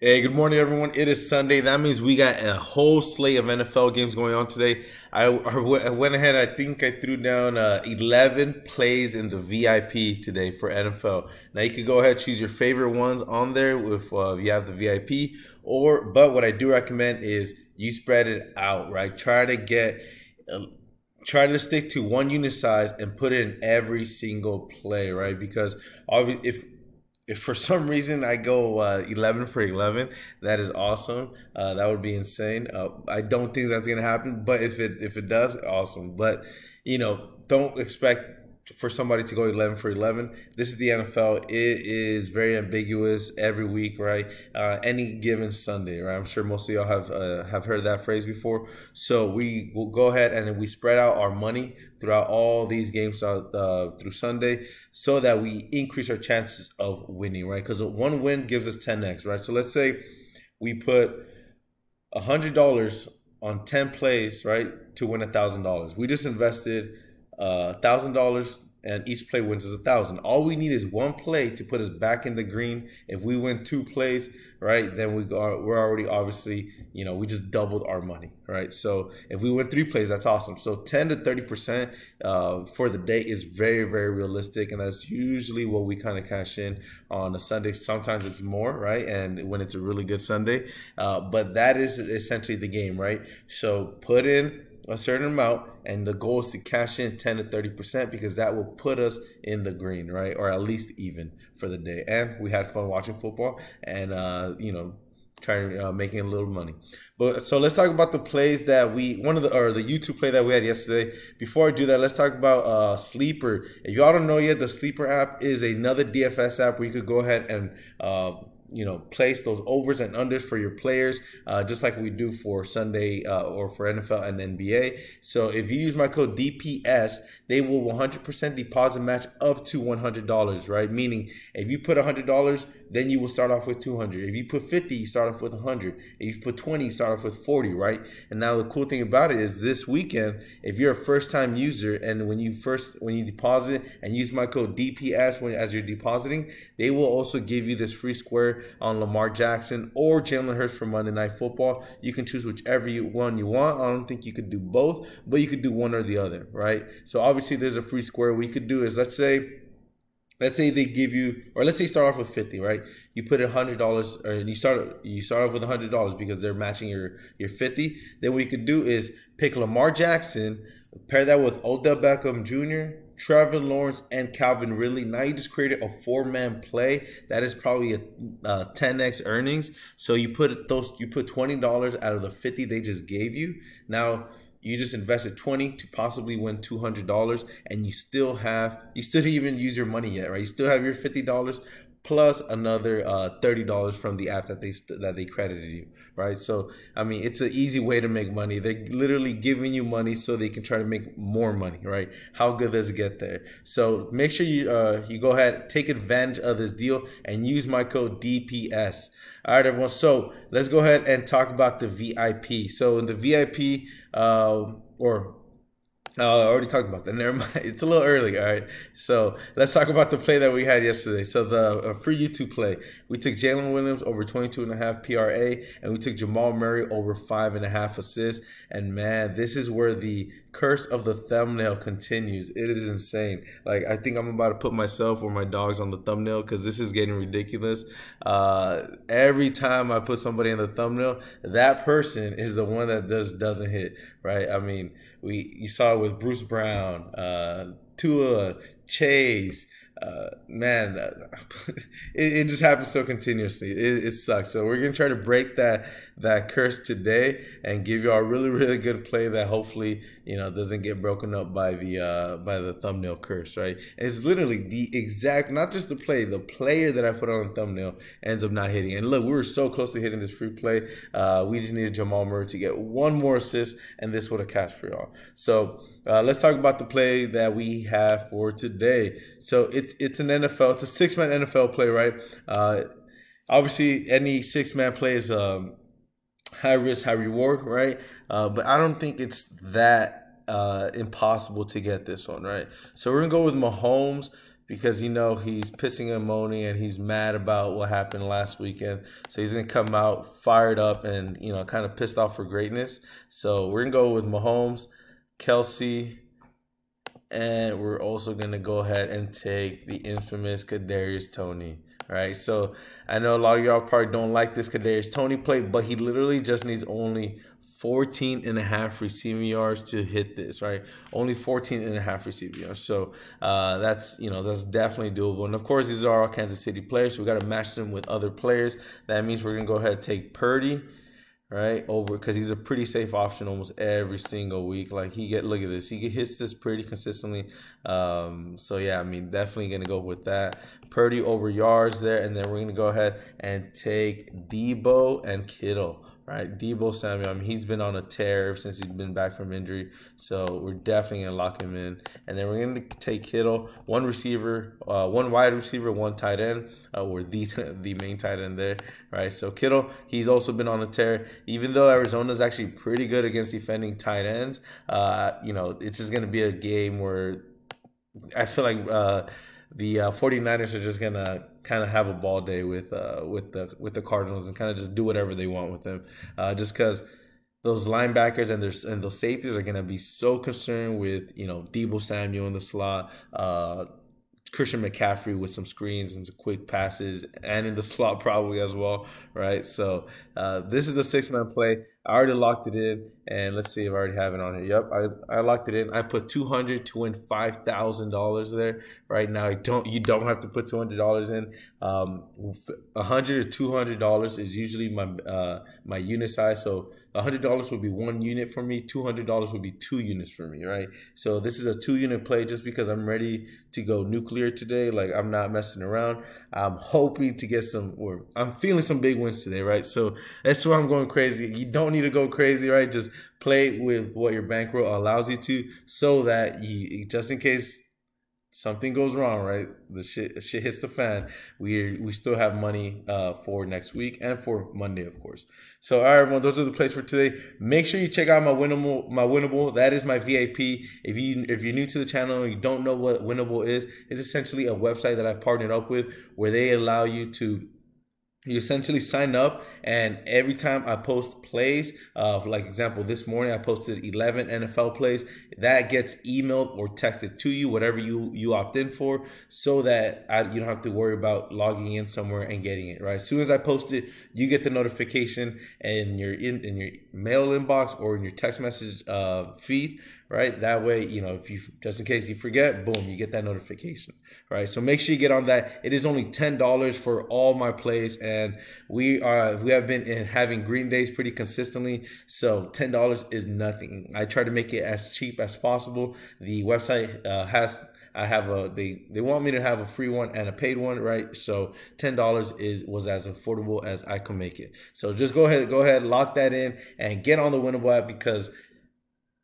Hey, good morning, everyone. It is Sunday. That means we got a whole slate of NFL games going on today. I went ahead. I think I threw down 11 plays in the VIP today for NFL. Now you can go ahead and choose your favorite ones on there if you have the VIP. But what I do recommend is you spread it out, right? Uh, try to stick to one unit size and put it in every single play, right? Because obviously, if for some reason I go 11 for 11, that is awesome. That would be insane. I don't think that's gonna happen, but if it does, awesome. But don't expect for somebody to go 11 for 11. This is the NFL. It is very ambiguous every week, right? Any given Sunday, right? I'm sure most of y'all have heard that phrase before. So we will go ahead and we spread out our money throughout all these games through Sunday, so that we increase our chances of winning, right? Because one win gives us 10x, right? So let's say we put $100 on 10 plays, right, to win $1,000. We just invested $1,000, and each play wins us 1,000. All we need is one play to put us back in the green. If we win two plays, right, then we're already obviously, we just doubled our money, right? So if we win three plays, that's awesome. So 10 to 30% for the day is very, very realistic, and that's usually what we kind of cash in on a Sunday. Sometimes it's more, right? And when it's a really good Sunday, but that is essentially the game, right? So put in a certain amount, and the goal is to cash in 10 to 30%, because that will put us in the green, right? Or at least even for the day. And we had fun watching football and trying making a little money. But so let's talk about the plays that the YouTube play that we had yesterday. Before I do that, let's talk about Sleeper. If y'all don't know yet, the Sleeper app is another DFS app where you could go ahead and place those overs and unders for your players, just like we do for Sunday or for NFL and NBA. So if you use my code DPS, they will 100% deposit match up to $100, right? Meaning if you put $100, then you will start off with 200. If you put 50, you start off with 100. If you put 20, you start off with 40, right? And now the cool thing about it is this weekend, if you're a first-time user and when you deposit and use my code DPS as you're depositing, they will also give you this free square on Lamar Jackson or Jalen Hurts for Monday Night Football. You can choose whichever one you want. I don't think you could do both, but you could do one or the other, right? So obviously there's a free square. What you could do is let's say they give you, or let's say you start off with 50, right? You put $100, or you start off with $100 because they're matching your 50. Then what you could do is pick Lamar Jackson, pair that with Odell Beckham Jr., Trevor Lawrence, and Calvin Ridley. Now you just created a four-man play that is probably a 10x earnings. So you put $20 out of the 50 they just gave you. Now you just invested 20 to possibly win $200, and you still didn't even use your money yet, right? You still have your $50 plus another $30 from the app that they credited you, right? So I mean, it's an easy way to make money. They're literally giving you money so they can try to make more money, right? How good does it get there? So make sure you go ahead, take advantage of this deal, and use my code DPS. All right, everyone. So let's go ahead and talk about the VIP. So in the VIP, I already talked about that. Never mind. It's a little early. All right. So let's talk about the play that we had yesterday. So the free YouTube play, we took Jalen Williams over 22.5 PRA, and we took Jamal Murray over 5.5 assists. And man, this is where the curse of the thumbnail continues. It is insane. Like, I think I'm about to put myself or my dogs on the thumbnail because this is getting ridiculous. Every time I put somebody in the thumbnail, that person is the one that doesn't hit, right? I mean, you saw it with Bruce Brown, Tua, Chase. Man, it just happens so continuously. It sucks. So we're gonna try to break that curse today and give you a really, really good play that hopefully doesn't get broken up by the thumbnail curse, right? And it's literally the exact, not just the player that I put on the thumbnail ends up not hitting. And look, we were so close to hitting this free play. We just needed Jamal Murray to get one more assist, and this would have cashed for y'all. So let's talk about the play that we have for today. So it's an NFL, it's a six-man NFL play, right? Obviously, any six-man play is high risk, high reward, right? But I don't think it's that impossible to get this one, right? So we're gonna go with Mahomes because he's pissing and moaning and he's mad about what happened last weekend. So he's gonna come out fired up and kind of pissed off for greatness. So we're gonna go with Mahomes, Kelsey, and we're also gonna go ahead and take the infamous Kadarius Toney. All right, so I know a lot of y'all probably don't like this Kadarius Toney play, but he literally just needs only 14.5 receiving yards to hit this, right? Only 14.5 receiving yards. So that's definitely doable. And of course, these are all Kansas City players, so we got to match them with other players. That means we're gonna go ahead and take Purdy, right, over, because he's a pretty safe option almost every single week. Like look at this, he hits this pretty consistently. So yeah, I mean, definitely gonna go with that. Purdy over yards there, and then we're gonna go ahead and take Debo and Kittle. Right, Debo Samuel, I mean, he's been on a tear since he's been back from injury. So we're definitely going to lock him in. And then we're going to take Kittle, one receiver, one wide receiver, one tight end, or the main tight end there. Right, so Kittle, he's also been on a tear. Even though Arizona's actually pretty good against defending tight ends, it's just going to be a game where I feel like the 49ers are just gonna kind of have a ball day with the Cardinals and kind of just do whatever they want with them, just because those linebackers and those safeties are gonna be so concerned with Debo Samuel in the slot, Christian McCaffrey with some screens and some quick passes, and in the slot probably as well, right? So this is the 6-man play. I already locked it in, and let's see if I already have it on here. Yep, I locked it in. I put $200 to win $5,000 there. Right now, you don't have to put $200 in. $100 to $200 is usually my unit size. So $100 would be 1 unit for me. $200 would be 2 units for me, right? So this is a 2-unit play just because I'm ready to go nuclear today. Like, I'm not messing around. I'm hoping to get I'm feeling some big wins today, right? So that's why I'm going crazy. You don't need to go crazy, right? Just play with what your bankroll allows you to, so that just in case something goes wrong, right? The shit hits the fan. We still have money for next week and for Monday, of course. So, all right, everyone, those are the plays for today. Make sure you check out my Winnable. That is my VIP. If you're new to the channel and you don't know what Winnable is, it's essentially a website that I've partnered up with where they allow you to. You essentially sign up, and every time I post plays, like example, this morning I posted 11 NFL plays, that gets emailed or texted to you, whatever you opt in for, so that you don't have to worry about logging in somewhere and getting it, right? As soon as I post it, you get the notification in your mail inbox or in your text message feed, right? That way, if you, just in case you forget, boom, you get that notification, right? So make sure you get on that. It is only $10 for all my plays, and we have been having green days pretty consistently. So $10 is nothing. I try to make it as cheap as possible. The website they want me to have a free one and a paid one, right? So $10 was as affordable as I can make it. So just go ahead, lock that in, and get on the Winnable app, because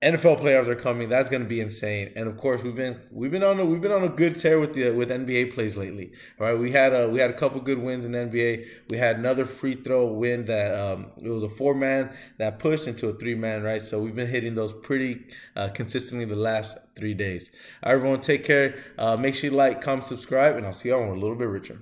NFL playoffs are coming. That's going to be insane. And of course, we've been on a good tear with NBA plays lately. All right, we had a couple good wins in NBA. We had another free throw win that it was a 4-man that pushed into a 3-man, right? So we've been hitting those pretty consistently the last 3 days. All right, everyone, take care. Make sure you like, comment, subscribe, and I'll see y'all when we're a little bit richer.